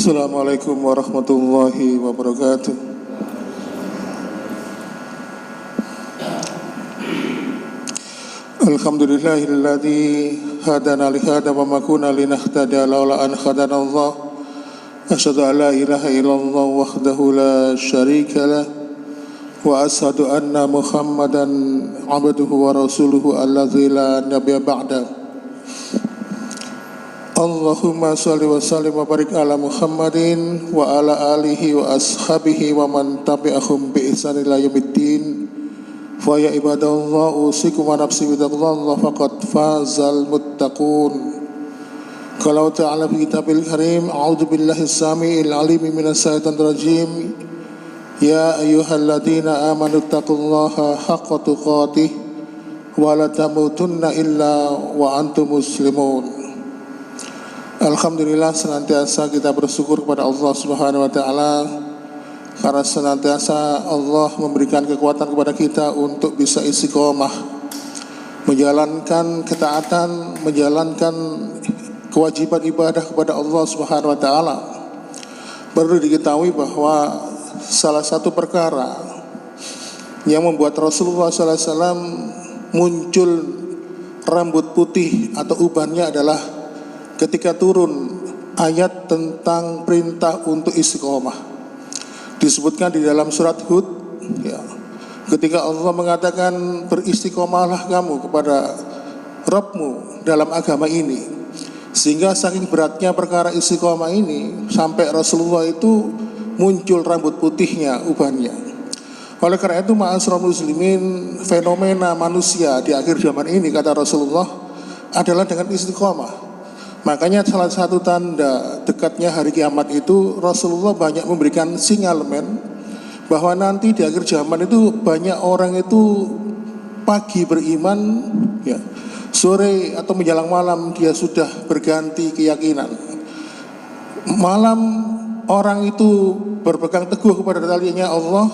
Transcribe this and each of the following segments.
Assalamualaikum warahmatullahi wabarakatuh. Alhamdulillahilladzi hadana li hada wa ma kunna linahtadiya laula an hadana Allah. Asyhadu an la ilaha illallah wahdahu la syarika lah wa asyhadu anna Muhammadan abduhu wa rasuluhu alladzi la nabiyya ba'da. Allahumma salli wa sallim wa barik ala Muhammadin wa ala alihi wa ashabihi wa man tabi'ahum bi ihsan ila yaumiddin. Fa ya ibadallah usikum wa nafsi bidallah faqad fazal muttaqun. Qala ta'ala fi kitabil karim a'udzu billahi samiil alim minas syaitonir rajim. Ya ayyuhalladzina amanu taqullaha haqqa tuqatih wa la tamutunna illa wa antum muslimun. Alhamdulillah, senantiasa kita bersyukur kepada Allah Subhanahu wa taala karena senantiasa Allah memberikan kekuatan kepada kita untuk bisa istiqomah menjalankan ketaatan, menjalankan kewajiban ibadah kepada Allah Subhanahu wa taala. Perlu diketahui bahwa salah satu perkara yang membuat Rasulullah SAW muncul rambut putih atau ubannya adalah ketika turun ayat tentang perintah untuk istiqomah. Disebutkan di dalam surat Hud, ya, ketika Allah mengatakan beristiqomahlah kamu kepada Rabbmu dalam agama ini. Sehingga saking beratnya perkara istiqomah ini sampai Rasulullah itu muncul rambut putihnya, ubannya. Oleh karena itu ma'asyiral muslimin, fenomena manusia di akhir zaman ini kata Rasulullah adalah dengan istiqomah. Makanya salah satu tanda dekatnya hari kiamat itu Rasulullah banyak memberikan sinyalemen bahwa nanti di akhir zaman itu banyak orang itu pagi beriman, ya, sore atau menjelang malam dia sudah berganti keyakinan. Malam orang itu berpegang teguh kepada talinya Allah,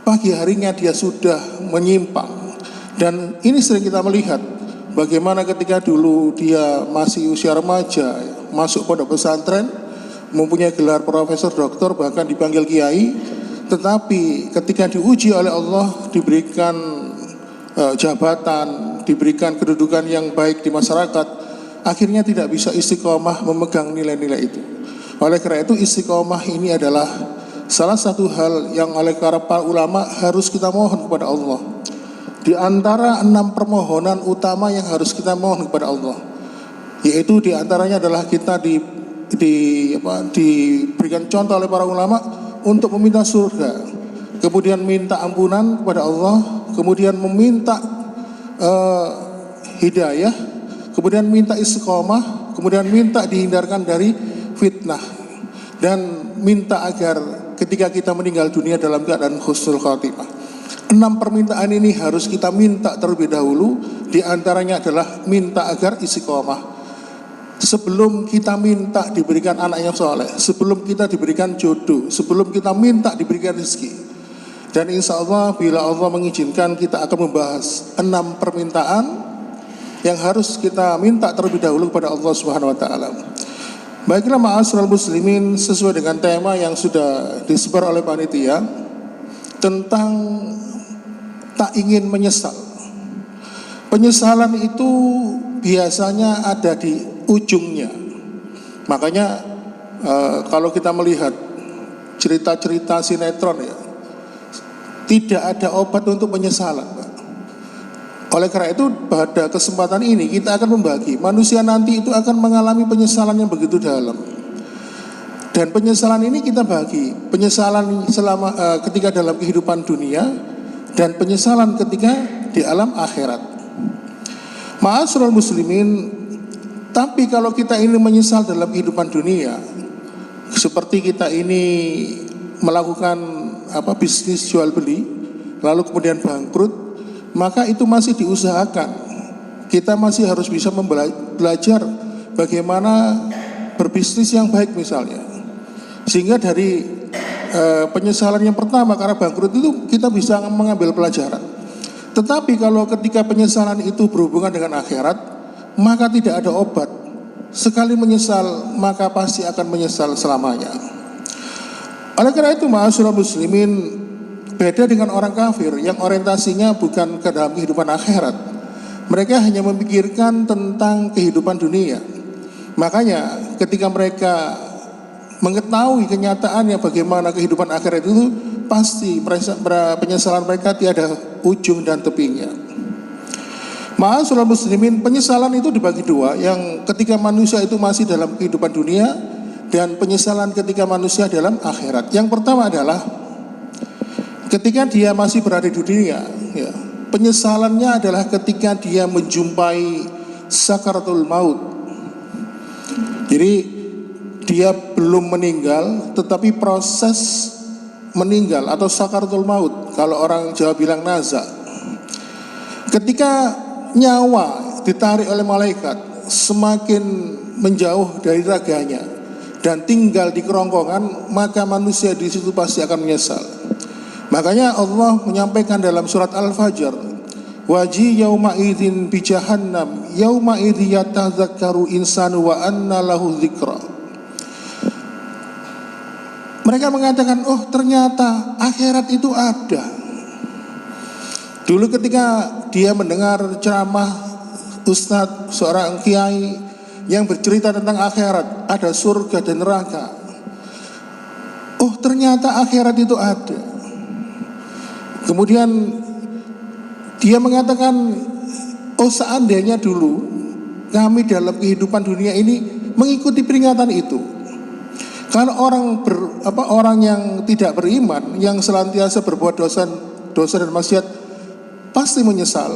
pagi harinya dia sudah menyimpang. Dan ini sering kita melihat bagaimana ketika dulu dia masih usia remaja, masuk pondok pesantren, mempunyai gelar profesor, doktor, bahkan dipanggil kiai, tetapi ketika diuji oleh Allah, diberikan jabatan, diberikan kedudukan yang baik di masyarakat, akhirnya tidak bisa istiqomah memegang nilai-nilai itu. Oleh karena itu istiqomah ini adalah salah satu hal yang oleh para ulama harus kita mohon kepada Allah. Di antara 6 permohonan utama yang harus kita mohon kepada Allah, yaitu di antaranya adalah kita diberikan contoh oleh para ulama untuk meminta surga, kemudian minta ampunan kepada Allah, kemudian meminta hidayah, kemudian minta istiqomah, kemudian minta dihindarkan dari fitnah, dan minta agar ketika kita meninggal dunia dalam keadaan husnul khatimah. 6 permintaan ini harus kita minta terlebih dahulu. Di antaranya adalah minta agar istiqomah. Sebelum kita minta diberikan anak yang soleh, sebelum kita diberikan jodoh, sebelum kita minta diberikan rezeki. Dan insya Allah bila Allah mengizinkan, kita akan membahas 6 permintaan yang harus kita minta terlebih dahulu kepada Allah Subhanahu wa taala. Baiklah ma'asyiral muslimin, sesuai dengan tema yang sudah disebar oleh panitia tentang tak ingin menyesal. Penyesalan itu biasanya ada di ujungnya. Makanya kalau kita melihat cerita-cerita sinetron, ya, tidak ada obat untuk penyesalan, Pak. Oleh karena itu pada kesempatan ini kita akan membagi manusia nanti itu akan mengalami penyesalan yang begitu dalam. Dan penyesalan ini kita bagi penyesalan selama ketika dalam kehidupan dunia dan penyesalan ketika di alam akhirat. Ma'asyiral muslimin, tapi kalau kita ini menyesal dalam kehidupan dunia, seperti kita ini melakukan bisnis jual beli, lalu kemudian bangkrut, maka itu masih diusahakan. Kita masih harus bisa belajar bagaimana berbisnis yang baik misalnya. Sehingga dari penyesalan yang pertama karena bangkrut itu kita bisa mengambil pelajaran. Tetapi kalau ketika penyesalan itu berhubungan dengan akhirat, maka tidak ada obat sekali menyesal maka pasti akan menyesal selamanya. Oleh karena itu ma'asyiral muslimin, beda dengan orang kafir yang orientasinya bukan ke dalam kehidupan akhirat. Mereka hanya memikirkan tentang kehidupan dunia. Makanya ketika mereka mengetahui kenyataannya bagaimana kehidupan akhirat itu, pasti penyesalan mereka tiada ujung dan tepinya. Ma'asyiral muslimin, penyesalan itu dibagi dua, yang ketika manusia itu masih dalam kehidupan dunia dan penyesalan ketika manusia dalam akhirat. Yang pertama adalah ketika dia masih berada di dunia, ya, penyesalannya adalah ketika dia menjumpai sakaratul maut. Jadi dia belum meninggal tetapi proses meninggal atau sakaratul maut, kalau orang Jawa bilang naza. Ketika nyawa ditarik oleh malaikat semakin menjauh dari raganya dan tinggal di kerongkongan, maka manusia di situ pasti akan menyesal. Makanya Allah menyampaikan dalam surat Al-Fajr, waji yauma idzin bi jahannam yauma idzi yatadzakkaru insanu wa anna lahu dzikra. Mereka mengatakan, oh ternyata akhirat itu ada. Dulu ketika dia mendengar ceramah ustadz, seorang kiai yang bercerita tentang akhirat, ada surga dan neraka. Oh ternyata akhirat itu ada. Kemudian dia mengatakan, oh seandainya dulu kami dalam kehidupan dunia ini mengikuti peringatan itu. Kalau orang yang tidak beriman, yang senantiasa berbuat dosa dan maksiat, pasti menyesal.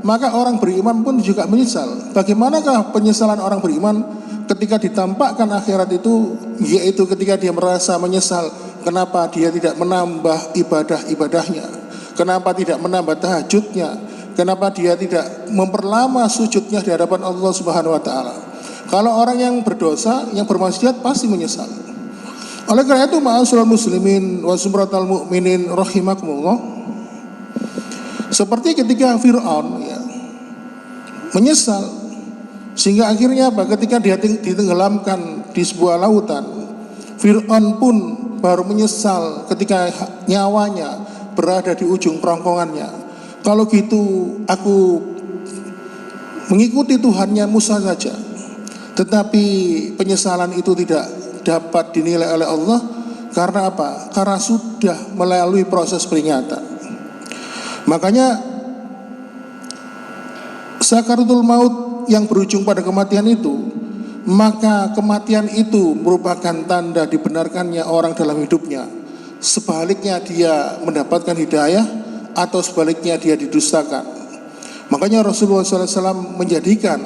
Maka orang beriman pun juga menyesal. Bagaimanakah penyesalan orang beriman ketika ditampakkan akhirat itu? Yaitu ketika dia merasa menyesal, kenapa dia tidak menambah ibadah-ibadahnya, kenapa tidak menambah tahajudnya, kenapa dia tidak memperlama sujudnya di hadapan Allah Subhanahu wa taala. Kalau orang yang berdosa, yang bermaksiat, pasti menyesal. Oleh karena itu ma'asyiral muslimin wa sumratal mu'minin rahimakumullah, seperti ketika Fir'aun, ya, menyesal sehingga akhirnya ketika dia ditenggelamkan di sebuah lautan, Fir'aun pun baru menyesal ketika nyawanya berada di ujung kerongkongannya. Kalau gitu aku mengikuti Tuhannya Musa saja. Tetapi penyesalan itu tidak dapat dinilai oleh Allah. Karena apa? Karena sudah melalui proses peringatan. Makanya sakaratul maut yang berujung pada kematian itu, maka kematian itu merupakan tanda dibenarkannya orang dalam hidupnya. Sebaliknya dia mendapatkan hidayah, atau sebaliknya dia didustakan. Makanya Rasulullah SAW menjadikan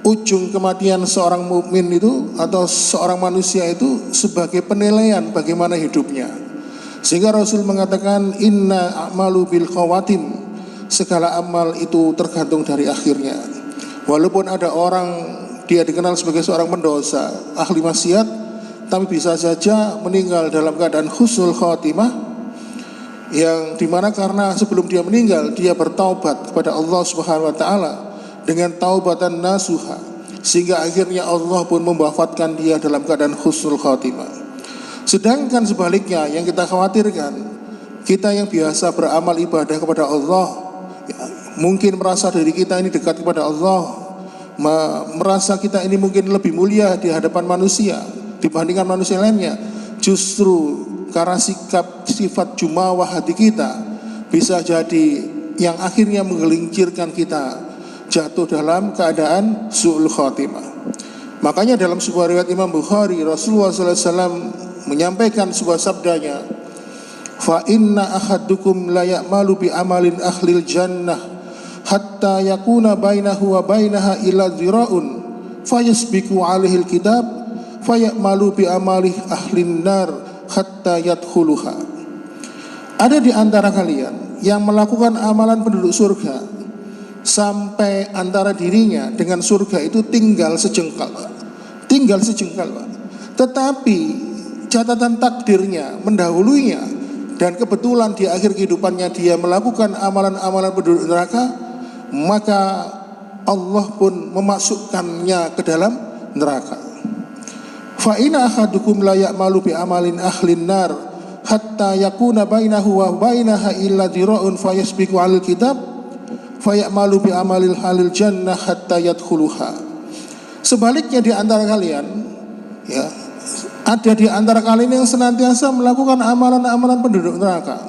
ujung kematian seorang mukmin itu atau seorang manusia itu sebagai penilaian bagaimana hidupnya. Sehingga Rasul mengatakan, inna a'malu bil khawatim, segala amal itu tergantung dari akhirnya. Walaupun ada orang dia dikenal sebagai seorang pendosa, ahli maksiat, tapi bisa saja meninggal dalam keadaan husnul khatimah, yang dimana karena sebelum dia meninggal dia bertaubat kepada Allah Subhanahu wa taala dengan taubatan nasuha, sehingga akhirnya Allah pun mewafatkan dia dalam keadaan husnul khatimah. Sedangkan sebaliknya yang kita khawatirkan, kita yang biasa beramal ibadah kepada Allah, ya, mungkin merasa diri kita ini dekat kepada Allah, merasa kita ini mungkin lebih mulia di hadapan manusia dibandingkan manusia lainnya. Justru karena sifat jumawah hati kita, bisa jadi yang akhirnya menggelincirkan kita jatuh dalam keadaan su'ul khatimah. Makanya dalam sebuah riwayat Imam Bukhari, Rasulullah SAW menyampaikan sebuah sabdanya, fa inna ahadukum la ya'malu bi amalin ahlil jannah hatta yakuna bainahu wa bainaha ila dhira'un fayasbiku alaihi alkitab fayamalu bi amalih ahlin nar hatta yadkhuluha. Ada di antara kalian yang melakukan amalan penduduk surga sampai antara dirinya dengan surga itu tinggal sejengkal, Pak. Tetapi catatan takdirnya mendahuluinya, dan kebetulan di akhir kehidupannya dia melakukan amalan-amalan penduduk neraka, maka Allah pun memasukkannya ke dalam neraka. Fa inna ahadukum la ya'malu bi amalin ahlin nar hatta yakuna bainahu wa bainaha illa dira'un fayasbiqu 'alal kitab fayamalu bi amalil halil jannah hatta yadkhuluha. Sebaliknya di antara kalian, ya, ada di antara kalian yang senantiasa melakukan amalan-amalan penduduk neraka.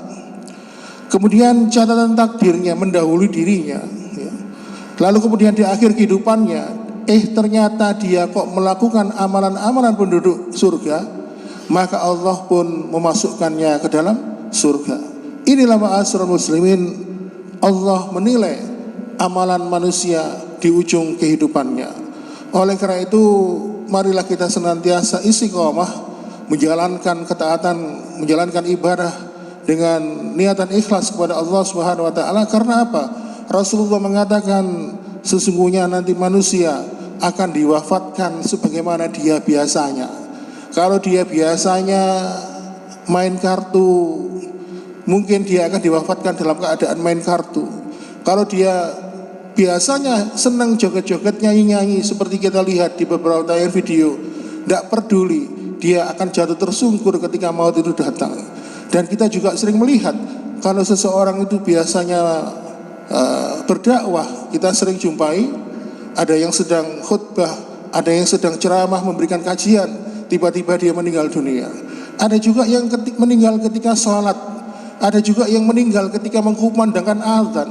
Kemudian catatan takdirnya mendahului dirinya, ya. Lalu kemudian di akhir kehidupannya ternyata dia kok melakukan amalan-amalan penduduk surga, maka Allah pun memasukkannya ke dalam surga. Inilah ma'asyiral muslimin, Allah menilai amalan manusia di ujung kehidupannya. Oleh karena itu, marilah kita senantiasa istiqomah menjalankan ketaatan, menjalankan ibadah dengan niatan ikhlas kepada Allah Subhanahu wa taala. Karena apa? Rasulullah mengatakan sesungguhnya nanti manusia akan diwafatkan sebagaimana dia biasanya. Kalau dia biasanya main kartu, mungkin dia akan diwafatkan dalam keadaan main kartu. Kalau dia biasanya senang joget-joget, nyanyi-nyanyi seperti kita lihat di beberapa tayangan video, tidak peduli, dia akan jatuh tersungkur ketika maut itu datang. Dan kita juga sering melihat kalau seseorang itu biasanya berdakwah, kita sering jumpai ada yang sedang khutbah, ada yang sedang ceramah memberikan kajian, tiba-tiba dia meninggal dunia. Ada juga yang meninggal ketika sholat, ada juga yang meninggal ketika mengkumandangkan azan.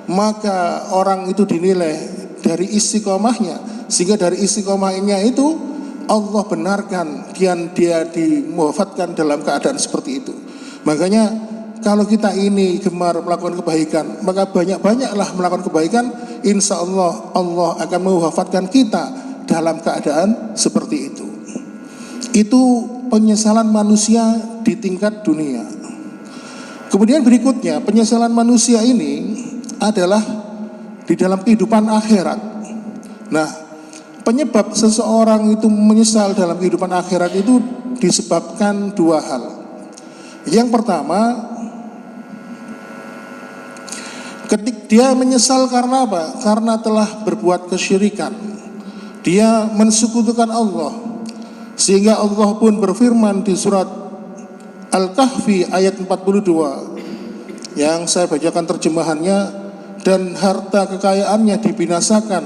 Maka orang itu dinilai dari istiqomahnya, sehingga dari istiqomahnya itu Allah benarkan dia diwafatkan dalam keadaan seperti itu. Makanya kalau kita ini gemar melakukan kebaikan, maka banyak-banyaklah melakukan kebaikan. Insya Allah Allah akan mewafatkan kita dalam keadaan seperti itu. Itu penyesalan manusia di tingkat dunia. Kemudian berikutnya, penyesalan manusia ini adalah di dalam kehidupan akhirat. Nah, penyebab seseorang itu menyesal dalam kehidupan akhirat itu disebabkan dua hal. Yang pertama, ketika dia menyesal karena apa? Karena telah berbuat kesyirikan. Dia mensekutukan Allah. Sehingga Allah pun berfirman di surat Al-Kahfi ayat 42, yang saya bacakan terjemahannya, dan harta kekayaannya dibinasakan,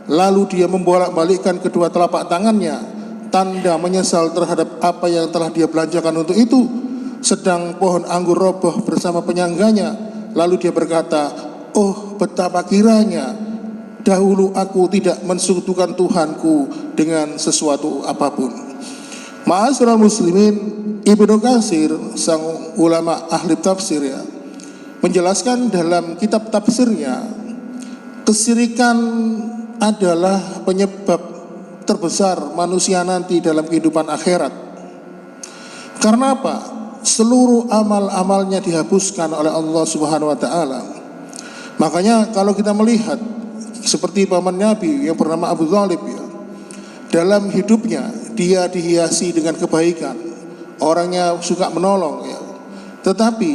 lalu dia membolak-balikkan kedua telapak tangannya, tanda menyesal terhadap apa yang telah dia belanjakan untuk itu. Sedang pohon anggur roboh bersama penyangganya, lalu dia berkata, oh betapa kiranya dahulu aku tidak mensekutukan Tuhanku dengan sesuatu apapun. Ma'asyiral muslimin, Ibnu Katsir, sang ulama ahli tafsir, ya, menjelaskan dalam kitab tafsirnya, kesyirikan adalah penyebab terbesar manusia nanti dalam kehidupan akhirat. Karena apa? Seluruh amal-amalnya dihapuskan oleh Allah Subhanahu wa taala. Makanya kalau kita melihat seperti paman Nabi yang bernama Abu Thalib, ya, dalam hidupnya dia dihiasi dengan kebaikan, orangnya suka menolong, ya. Tetapi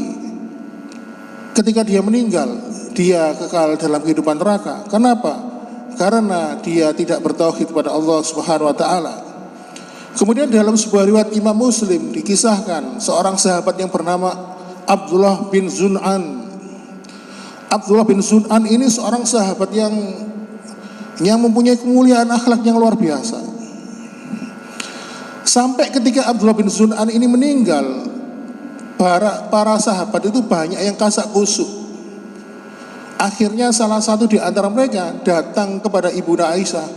ketika dia meninggal, dia kekal dalam kehidupan neraka. Kenapa? Karena dia tidak bertauhid kepada Allah Subhanahu wa taala. Kemudian dalam sebuah riwayat Imam Muslim dikisahkan seorang sahabat yang bernama Abdullah bin Zun'an. Abdullah bin Zun'an ini seorang sahabat yang mempunyai kemuliaan akhlak yang luar biasa. Sampai ketika Abdullah bin Zun'an ini meninggal, para sahabat itu banyak yang kasak kusuk. Akhirnya salah satu di antara mereka datang kepada Ibunda Aisyah.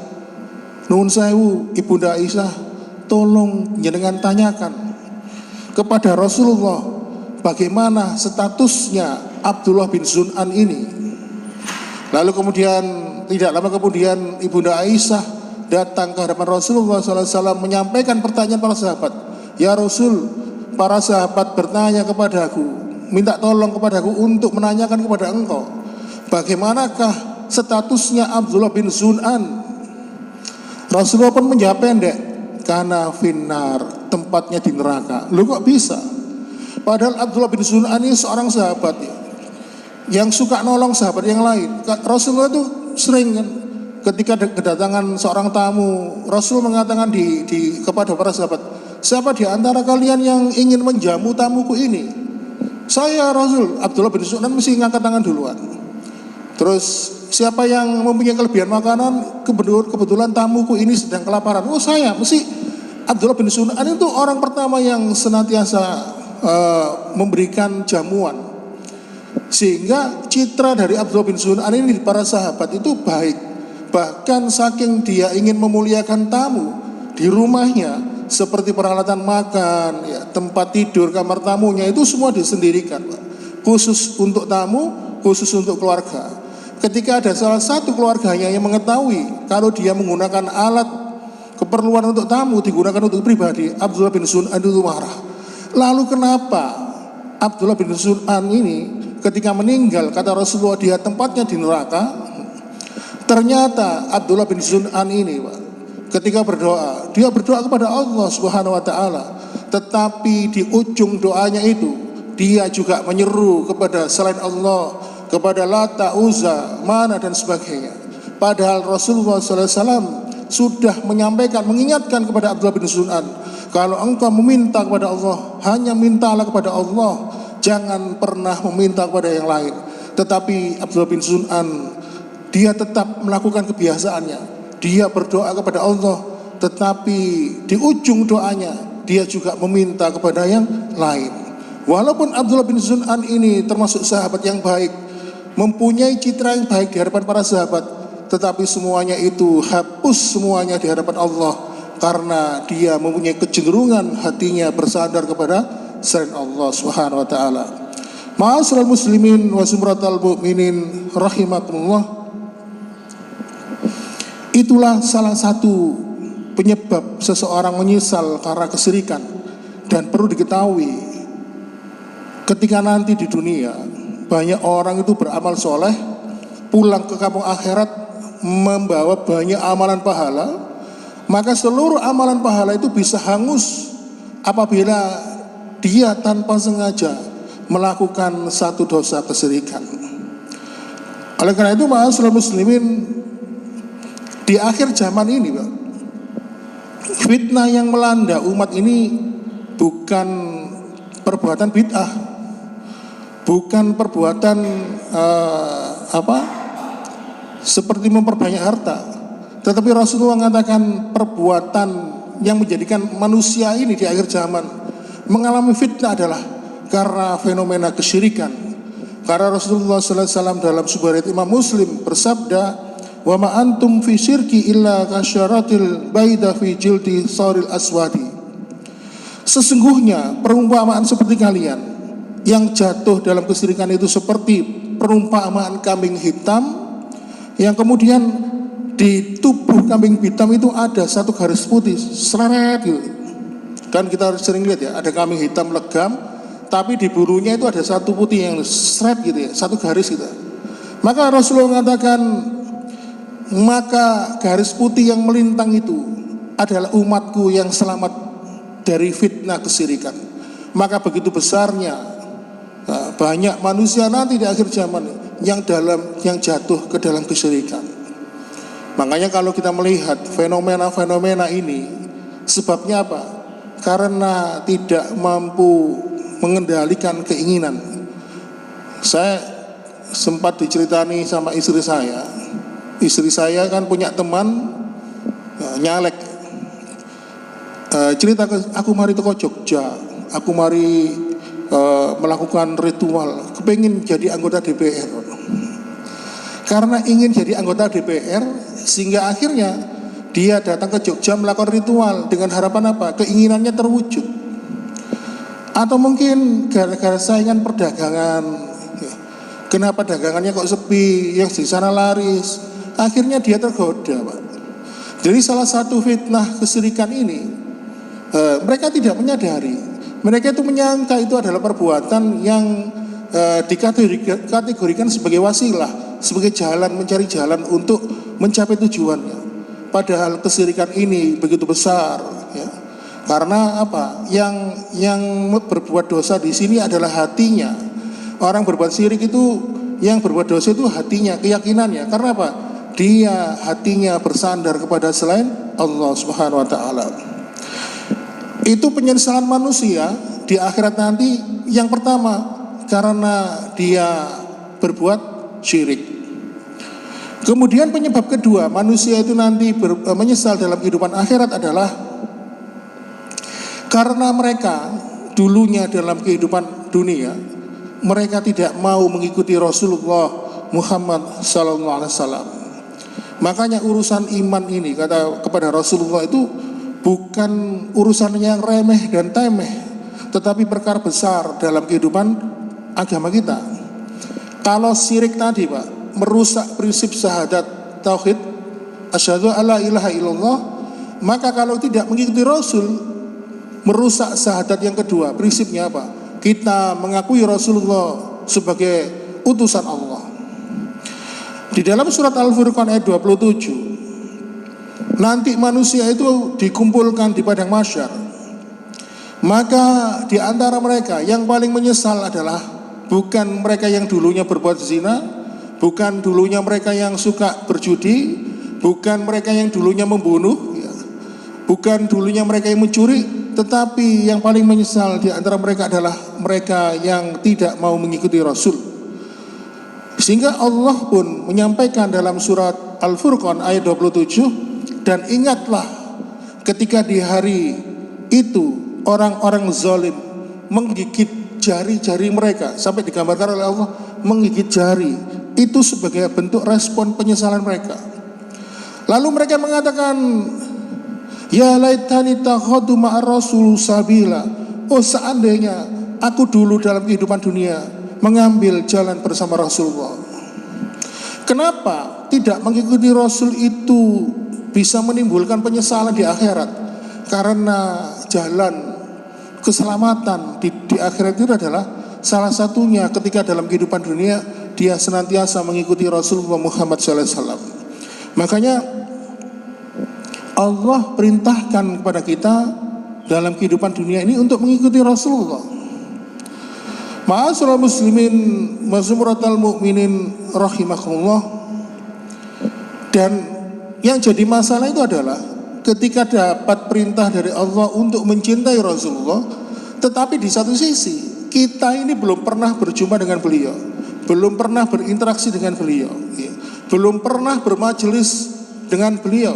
Nuwun sewu Ibunda Aisyah, tolong jenengan tanyakan kepada Rasulullah bagaimana statusnya Abdullah bin Zun'an ini. Lalu kemudian tidak lama kemudian Ibunda Aisyah datang ke hadapan Rasulullah SAW menyampaikan pertanyaan para sahabat. Ya Rasul, para sahabat bertanya kepadaku, minta tolong kepadaku untuk menanyakan kepada engkau, bagaimanakah statusnya Abdullah bin Zun'an. Rasulullah pun menjawab pendek, karena finnar, tempatnya di neraka. Lu kok bisa? Padahal Abdullah bin Zun'an ini seorang sahabat, ya, yang suka nolong sahabat yang lain. Rasulullah itu sering kan ketika kedatangan seorang tamu, Rasul mengatakan kepada para sahabat, siapa di antara kalian yang ingin menjamu tamuku ini? Saya, Rasul. Abdullah bin Sunan mesti ngangkat tangan duluan. Terus siapa yang mempunyai kelebihan makanan, kebetulan tamuku ini sedang kelaparan. Oh saya, mesti Abdullah bin Sunan itu orang pertama yang senantiasa memberikan jamuan. Sehingga citra dari Abdullah bin Sunan ini di para sahabat itu baik. Bahkan saking dia ingin memuliakan tamu di rumahnya, seperti peralatan makan, ya, tempat tidur, kamar tamunya itu semua disendirikan, Pak. Khusus untuk tamu, khusus untuk keluarga. Ketika ada salah satu keluarganya yang mengetahui kalau dia menggunakan alat keperluan untuk tamu digunakan untuk pribadi, Abdullah bin Sunan itu marah. Lalu kenapa Abdullah bin Sunan ini ketika meninggal, kata Rasulullah, dia tempatnya di neraka? Ternyata Abdullah bin Sunan ini, Pak, ketika berdoa, dia berdoa kepada Allah Subhanahu wa taala, tetapi di ujung doanya itu dia juga menyeru kepada selain Allah, kepada Lata, Uzza, Mana dan sebagainya. Padahal Rasulullah SAW sudah menyampaikan, mengingatkan kepada Abdullah bin Sunan, kalau engkau meminta kepada Allah, hanya mintalah kepada Allah, jangan pernah meminta kepada yang lain. Tetapi Abdullah bin Sunan, dia tetap melakukan kebiasaannya. Dia berdoa kepada Allah, tetapi di ujung doanya dia juga meminta kepada yang lain. Walaupun Abdullah bin Sunan ini termasuk sahabat yang baik, mempunyai citra yang baik di hadapan para sahabat, tetapi semuanya itu hapus semuanya di hadapan Allah, karena dia mempunyai kecenderungan hatinya bersandar kepada selain Allah Subhanahu wa taala. Ma'asyiral muslimin wa sumratal mu'minin rahimakumullah. Itulah salah satu penyebab seseorang menyesal karena kesyirikan. Dan perlu diketahui, ketika nanti di dunia banyak orang itu beramal soleh, pulang ke kampung akhirat membawa banyak amalan pahala, maka seluruh amalan pahala itu bisa hangus apabila dia tanpa sengaja melakukan satu dosa kesyirikan. Oleh karena itu, ma'asyiral muslimin, di akhir zaman ini, Pak, fitnah yang melanda umat ini bukan perbuatan bid'ah, bukan perbuatan seperti memperbanyak harta, tetapi Rasulullah mengatakan perbuatan yang menjadikan manusia ini di akhir zaman mengalami fitnah adalah karena fenomena kesyirikan. Karena Rasulullah SAW dalam sebuah riwayat Imam Muslim bersabda, wa ma antum fi syirki illa kasyaratil baida fi jildi saril aswadi. Sesungguhnya perumpamaan seperti kalian yang jatuh dalam kesyirikan itu seperti perumpamaan kambing hitam yang kemudian di tubuh kambing hitam itu ada satu garis putih seret gitu. Kan kita sering lihat ya, ada kambing hitam legam tapi di bulunya itu ada satu putih yang seret gitu ya, satu garis gitu. Maka Rasulullah mengatakan, maka garis putih yang melintang itu adalah umatku yang selamat dari fitnah kesyirikan. Maka begitu besarnya banyak manusia nanti di akhir zaman yang jatuh ke dalam kesyirikan. Makanya kalau kita melihat fenomena-fenomena ini, sebabnya apa? Karena tidak mampu mengendalikan keinginan. Saya sempat diceritani sama istri saya. Istri saya kan punya teman nyalek, cerita ke aku, mari teko Jogja, aku mari melakukan ritual, kepengin jadi anggota DPR. Karena ingin jadi anggota DPR, sehingga akhirnya dia datang ke Jogja melakukan ritual dengan harapan apa? Keinginannya terwujud. Atau mungkin gara-gara saingan perdagangan, kenapa dagangannya kok sepi, yang di sana laris. Akhirnya dia tergoda, Pak. Jadi salah satu fitnah kesyirikan ini, mereka tidak menyadari. Mereka itu menyangka itu adalah perbuatan yang dikategorikan sebagai wasilah, sebagai jalan, mencari jalan untuk mencapai tujuannya. Padahal kesyirikan ini begitu besar, ya. Karena apa? Yang berbuat dosa di sini adalah hatinya. Orang berbuat syirik itu, yang berbuat dosa itu hatinya, keyakinannya. Karena apa? dia hatinya bersandar kepada selain Allah Subhanahu wa taala. Itu penyesalan manusia di akhirat nanti yang pertama karena dia berbuat syirik. Kemudian penyebab kedua manusia itu nanti menyesal dalam kehidupan akhirat adalah karena mereka dulunya dalam kehidupan dunia mereka tidak mau mengikuti Rasulullah Muhammad sallallahu alaihi wasallam. Makanya urusan iman ini kata kepada Rasulullah itu bukan urusan yang remeh dan temeh, tetapi perkara besar dalam kehidupan agama kita. Kalau syirik tadi Pak merusak prinsip syahadat tauhid asyhadu alla ilaha illallah, maka kalau tidak mengikuti Rasul merusak syahadat yang kedua. Prinsipnya apa? Kita mengakui Rasulullah sebagai utusan Allah. Di dalam surat Al-Furqan ayat 27, nanti manusia itu dikumpulkan di padang mahsyar. Maka di antara mereka yang paling menyesal adalah bukan mereka yang dulunya berbuat zina, bukan dulunya mereka yang suka berjudi, bukan mereka yang dulunya membunuh, bukan dulunya mereka yang mencuri, tetapi yang paling menyesal di antara mereka adalah mereka yang tidak mau mengikuti Rasul. Sehingga Allah pun menyampaikan dalam surat Al-Furqan ayat 27, dan ingatlah ketika di hari itu orang-orang zalim menggigit jari-jari mereka, sampai digambarkan oleh Allah menggigit jari, itu sebagai bentuk respon penyesalan mereka. Lalu mereka mengatakan, ya laitani takhadu ma'ar rasul sabila. Oh seandainya aku dulu dalam kehidupan dunia mengambil jalan bersama Rasulullah. Kenapa tidak mengikuti Rasul itu bisa menimbulkan penyesalan di akhirat? Karena jalan keselamatan di akhirat itu adalah salah satunya ketika dalam kehidupan dunia dia senantiasa mengikuti Rasulullah Muhammad SAW. Makanya Allah perintahkan kepada kita dalam kehidupan dunia ini untuk mengikuti Rasulullah. Ma'asyiral muslimin mazmuratal mu'minin rahimakumullah. Dan yang jadi masalah itu adalah ketika dapat perintah dari Allah untuk mencintai Rasulullah, tetapi di satu sisi kita ini belum pernah berjumpa dengan beliau, belum pernah berinteraksi dengan beliau, belum pernah bermajelis dengan beliau.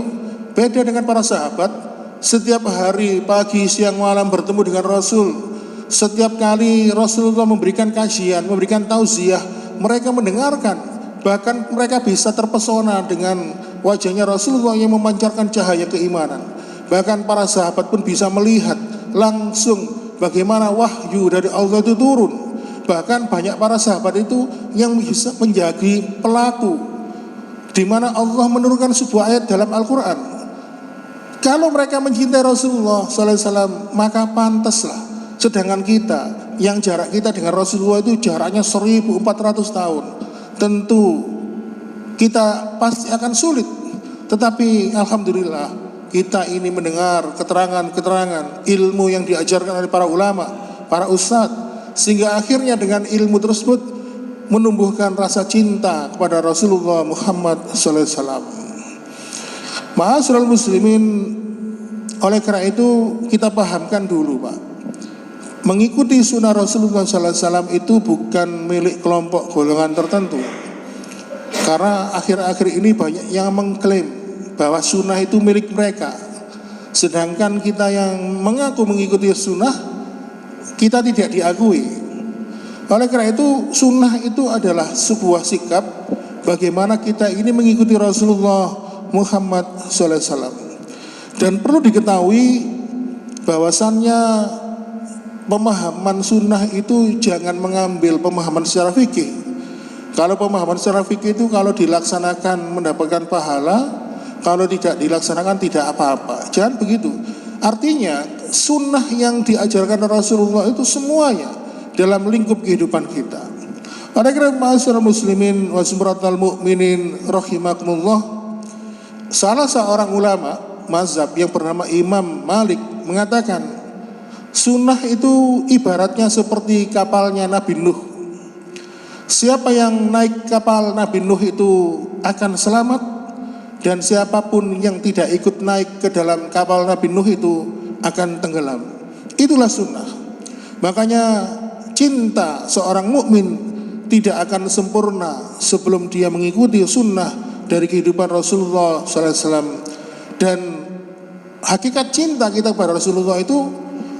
Beda dengan para sahabat, setiap hari pagi siang malam bertemu dengan Rasul. Setiap kali Rasulullah memberikan kajian, memberikan tausiah, mereka mendengarkan. Bahkan mereka bisa terpesona dengan wajahnya Rasulullah yang memancarkan cahaya keimanan. Bahkan para sahabat pun bisa melihat langsung bagaimana wahyu dari Allah itu turun. Bahkan banyak para sahabat itu yang bisa menjadi pelaku, di mana Allah menurunkan sebuah ayat dalam Al-Quran. Kalau mereka mencintai Rasulullah SAW, maka pantaslah. Sedangkan kita, yang jarak kita dengan Rasulullah itu jaraknya 1400 tahun, tentu kita pasti akan sulit. Tetapi alhamdulillah kita ini mendengar keterangan-keterangan ilmu yang diajarkan oleh para ulama, para ustadz, sehingga akhirnya dengan ilmu tersebut menumbuhkan rasa cinta kepada Rasulullah Muhammad SAW. Ma'asyiral muslimin, oleh karena itu kita pahamkan dulu Pak, mengikuti sunnah Rasulullah SAW itu bukan milik kelompok golongan tertentu. Karena akhir-akhir ini banyak yang mengklaim bahwa sunnah itu milik mereka, sedangkan kita yang mengaku mengikuti sunnah, kita tidak diakui. Oleh karena itu sunnah itu adalah sebuah sikap bagaimana kita ini mengikuti Rasulullah Muhammad SAW. Dan perlu diketahui bahwasannya pemahaman sunnah itu jangan mengambil pemahaman secara fikih. Kalau pemahaman secara fikih itu kalau dilaksanakan mendapatkan pahala, kalau tidak dilaksanakan tidak apa-apa. Jangan begitu. Artinya sunnah yang diajarkan Rasulullah itu semuanya dalam lingkup kehidupan kita. Oleh karena ma'asyiral muslimin wa sumratal mu'minin rahimakumullah, salah seorang ulama mazhab yang bernama Imam Malik mengatakan, sunnah itu ibaratnya seperti kapalnya Nabi Nuh. Siapa yang naik kapal Nabi Nuh itu akan selamat, dan siapapun yang tidak ikut naik ke dalam kapal Nabi Nuh itu akan tenggelam. Itulah sunnah. Makanya cinta seorang mukmin tidak akan sempurna sebelum dia mengikuti sunnah dari kehidupan Rasulullah SAW. Dan hakikat cinta kita kepada Rasulullah itu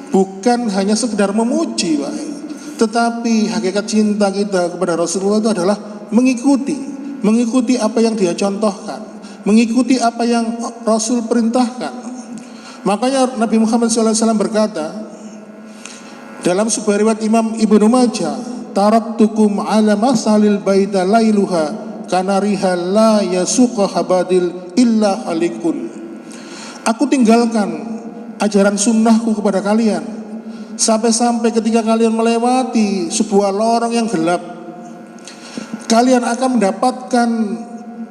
bukan hanya sekedar memuji, Pak, tetapi hakikat cinta kita kepada Rasulullah itu adalah mengikuti apa yang dia contohkan, mengikuti apa yang Rasul perintahkan. Makanya Nabi Muhammad SAW berkata dalam sebuah riwayat Imam Ibnu Majah, taraktukum ala masalil baida lailuha kanariha la yasuqa habadil illa halikun. Aku tinggalkan ajaran sunnahku kepada kalian sampai-sampai ketika kalian melewati sebuah lorong yang gelap, kalian akan mendapatkan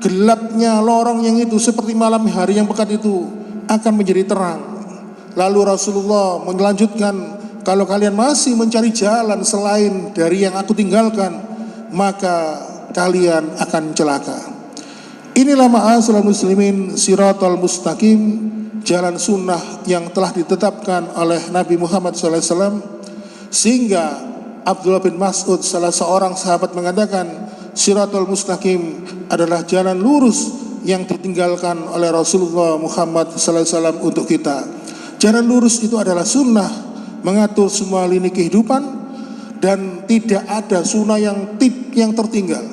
gelapnya lorong yang itu seperti malam hari yang pekat itu akan menjadi terang. Lalu Rasulullah melanjutkan, kalau kalian masih mencari jalan selain dari yang aku tinggalkan, maka kalian akan celaka. Inilah ma'asyiral muslimin siratal mustaqim, jalan sunnah yang telah ditetapkan oleh Nabi Muhammad SAW. Sehingga Abdullah bin Mas'ud, salah seorang sahabat, mengatakan siratal mustaqim adalah jalan lurus yang ditinggalkan oleh Rasulullah Muhammad SAW untuk kita. Jalan lurus itu adalah sunnah, mengatur semua lini kehidupan, dan tidak ada sunnah yang tertinggal.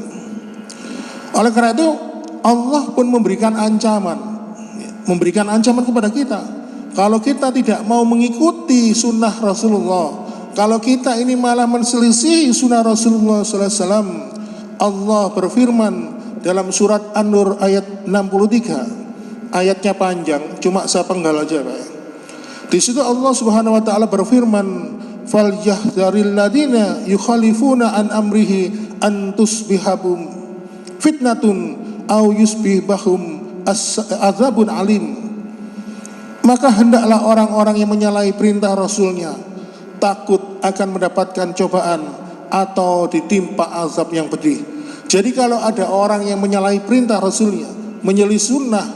Oleh karena itu Allah pun memberikan ancaman kepada kita. Kalau kita tidak mau mengikuti sunnah Rasulullah, kalau kita ini malah menselisih sunnah Rasulullah SAW, Allah berfirman dalam surat An-Nur ayat 63, ayatnya panjang, cuma saya penggal aja, Pak. Di situ Allah Subhanahu wa taala berfirman, "Falyahdharil ladina yukhalifuna an amrihi an tusbihahum fitnatun aw yusbihahum azabun alim." Maka hendaklah orang-orang yang menyalahi perintah Rasulnya takut akan mendapatkan cobaan atau ditimpa azab yang pedih. Jadi kalau ada orang yang menyalahi perintah Rasulnya, menyelisih sunnah,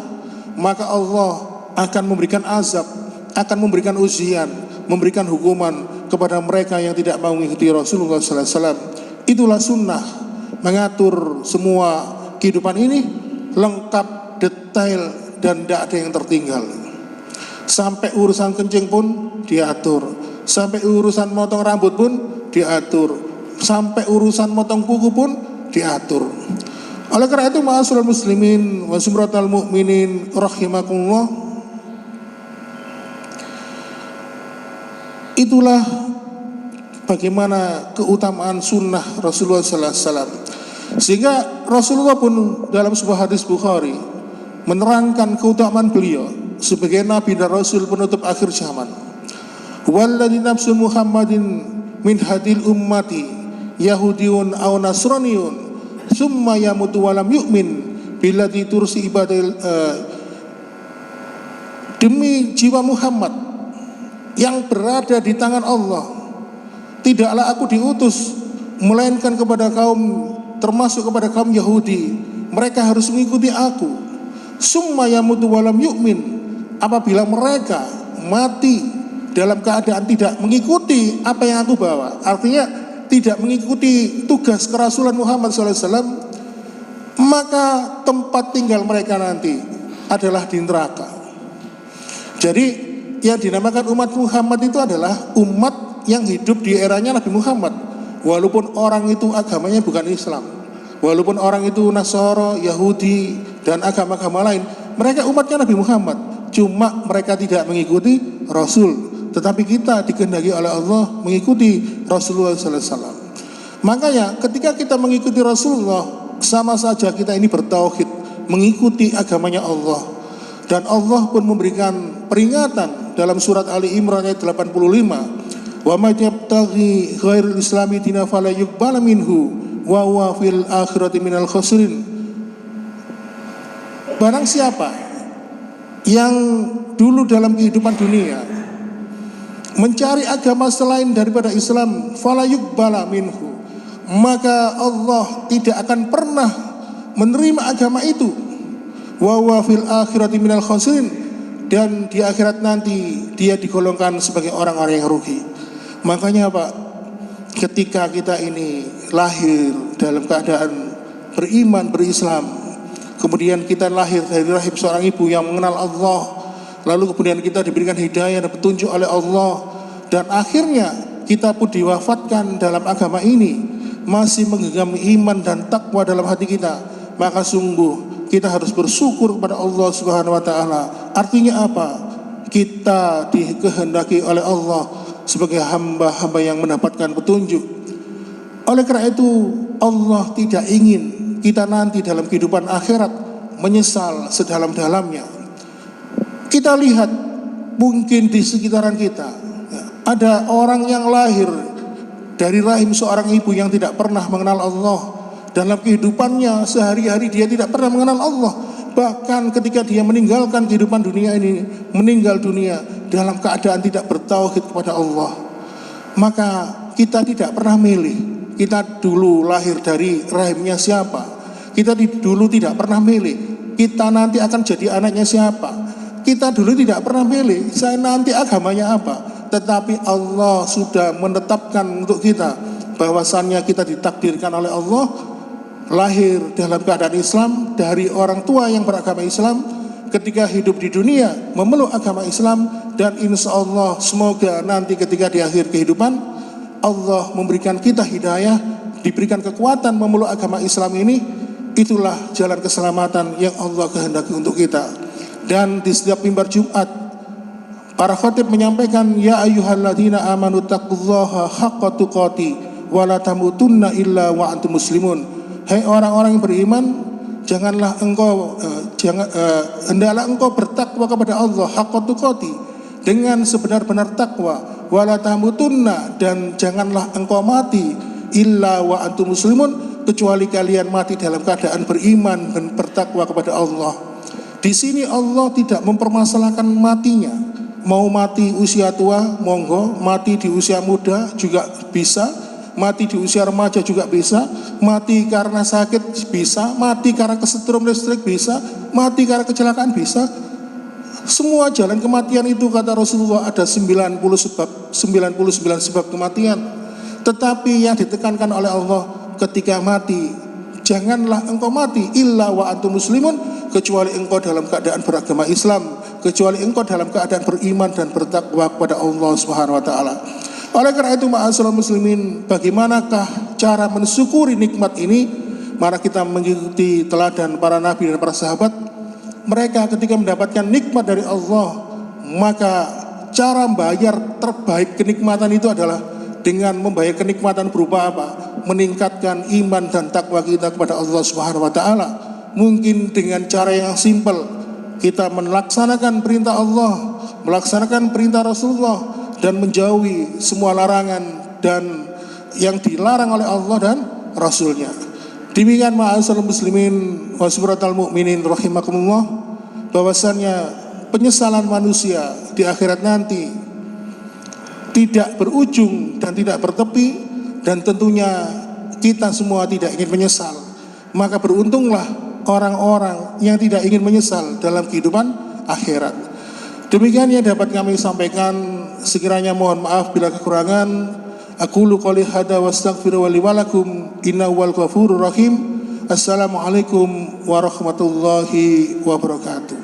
maka Allah akan memberikan azab, akan memberikan ujian, memberikan hukuman kepada mereka yang tidak mau mengikuti Rasulullah SAW. Itulah sunnah, mengatur semua kehidupan ini lengkap, detail, dan tidak ada yang tertinggal. Sampai urusan kencing pun diatur, sampai urusan motong rambut pun diatur, sampai urusan motong kuku pun diatur. Oleh karena itu ma'asyiral muslimin wa sumratal mu'minin rahimakumullah, itulah bagaimana keutamaan sunnah Rasulullah SAW. Sehingga Rasulullah pun dalam sebuah hadis Bukhari menerangkan keutamaan beliau sebagai Nabi dan Rasul penutup akhir zaman. Walladzi nafsu Muhammadin min hadil ummati Yahudiyun aw Nasraniyun summa yamutu walam yu'min billadzi tursi ibadil, demi jiwa Muhammad yang berada di tangan Allah, tidaklah aku diutus melainkan kepada kaum, termasuk kepada kaum Yahudi. Mereka harus mengikuti aku. Summa yamutu walam yu'min, apabila mereka mati dalam keadaan tidak mengikuti apa yang aku bawa, artinya tidak mengikuti tugas kerasulan Muhammad SAW, maka tempat tinggal mereka nanti adalah di neraka. Jadi yang dinamakan umat Muhammad itu adalah umat yang hidup di eranya Nabi Muhammad, walaupun orang itu agamanya bukan Islam, walaupun orang itu Nasara, Yahudi, dan agama-agama lain, mereka umatnya Nabi Muhammad. Cuma mereka tidak mengikuti Rasul, tetapi kita dikehendaki oleh Allah mengikuti Rasulullah SAW. Makanya ketika kita mengikuti Rasulullah, sama saja kita ini bertauhid, mengikuti agamanya Allah. Dan Allah pun memberikan peringatan dalam surat Ali Imran ayat 85, wa may yabtaghi ghairil islami dina fala yuqbal minhu wa huwa fil akhirati minal khasirin. Barang siapa yang dulu dalam kehidupan dunia mencari agama selain daripada Islam, fala yuqbala minhu, maka Allah tidak akan pernah menerima agama itu. wa huwa fil akhirati minal khasirin, dan di akhirat nanti dia digolongkan sebagai orang-orang yang rugi. Makanya Pak, ketika kita ini lahir dalam keadaan beriman, berislam, kemudian kita lahir dari rahim seorang ibu yang mengenal Allah, lalu kemudian kita diberikan hidayah dan petunjuk oleh Allah, dan akhirnya kita pun diwafatkan dalam agama ini masih menggenggam iman dan takwa dalam hati kita, maka sungguh kita harus bersyukur kepada Allah Subhanahu wa taala. Artinya apa? Kita dikehendaki oleh Allah sebagai hamba-hamba yang mendapatkan petunjuk. Oleh karena itu Allah tidak ingin kita nanti dalam kehidupan akhirat menyesal sedalam-dalamnya. Kita lihat mungkin di sekitaran kita ada orang yang lahir dari rahim seorang ibu yang tidak pernah mengenal Allah. Dalam kehidupannya sehari-hari dia tidak pernah mengenal Allah. Bahkan ketika dia meninggalkan kehidupan dunia ini, meninggal dunia dalam keadaan tidak bertauhid kepada Allah. Maka kita tidak pernah milih kita dulu lahir dari rahimnya siapa. Kita dulu tidak pernah milih kita nanti akan jadi anaknya siapa. Kita dulu tidak pernah milih saya nanti agamanya apa. Tetapi Allah sudah menetapkan untuk kita bahwasannya kita ditakdirkan oleh Allah lahir dalam keadaan Islam dari orang tua yang beragama Islam, ketika hidup di dunia memeluk agama Islam, dan insya Allah semoga nanti ketika di akhir kehidupan Allah memberikan kita hidayah, diberikan kekuatan memeluk agama Islam ini. Itulah jalan keselamatan yang Allah kehendaki untuk kita. Dan di setiap mimbar Jumat para khatib menyampaikan, ya ayyuhalladzina amanu taqullaha haqqa tuqati wa la tamutunna illa wa antum muslimun. Hai orang-orang yang beriman, hendaklah engkau bertakwa kepada Allah haqqa tuqati, dengan sebenar-benar takwa, wala tamutunna, dan janganlah engkau mati illa wa antum muslimun, kecuali kalian mati dalam keadaan beriman dan bertakwa kepada Allah. Di sini Allah tidak mempermasalahkan matinya. Mau mati usia tua, monggo, mati di usia muda juga bisa, mati di usia remaja juga bisa, mati karena sakit bisa, mati karena kesetrum listrik bisa, mati karena kecelakaan bisa. Semua jalan kematian itu kata Rasulullah ada 99 sebab kematian. Tetapi yang ditekankan oleh Allah ketika mati, janganlah engkau mati illa wa antum muslimun, kecuali engkau dalam keadaan beragama Islam, kecuali engkau dalam keadaan beriman dan bertakwa kepada Allah Subhanahu wa taala. Oleh karena itu ma'asyiral muslimin, bagaimanakah cara mensyukuri nikmat ini? Mari kita mengikuti teladan para nabi dan para sahabat. Mereka ketika mendapatkan nikmat dari Allah, maka cara membayar terbaik kenikmatan itu adalah dengan membayar kenikmatan berupa apa? Meningkatkan iman dan takwa kita kepada Allah Subhanahu wa taala. Mungkin dengan cara yang simpel, kita melaksanakan perintah Allah, melaksanakan perintah Rasulullah, dan menjauhi semua larangan dan yang dilarang oleh Allah dan Rasulnya. Demikian ma'asyiral muslimin wa subhanatal mu'minin rahimakumullah, bahwasannya penyesalan manusia di akhirat nanti tidak berujung dan tidak bertepi, dan tentunya kita semua tidak ingin menyesal. Maka beruntunglah orang-orang yang tidak ingin menyesal dalam kehidupan akhirat. Demikian yang dapat kami sampaikan. Sekiranya mohon maaf bila kekurangan. Aqulu qouli hadza wa astaghfiru li wa lakum innahu wal ghafurur rahim. Assalamualaikum warahmatullahi wabarakatuh.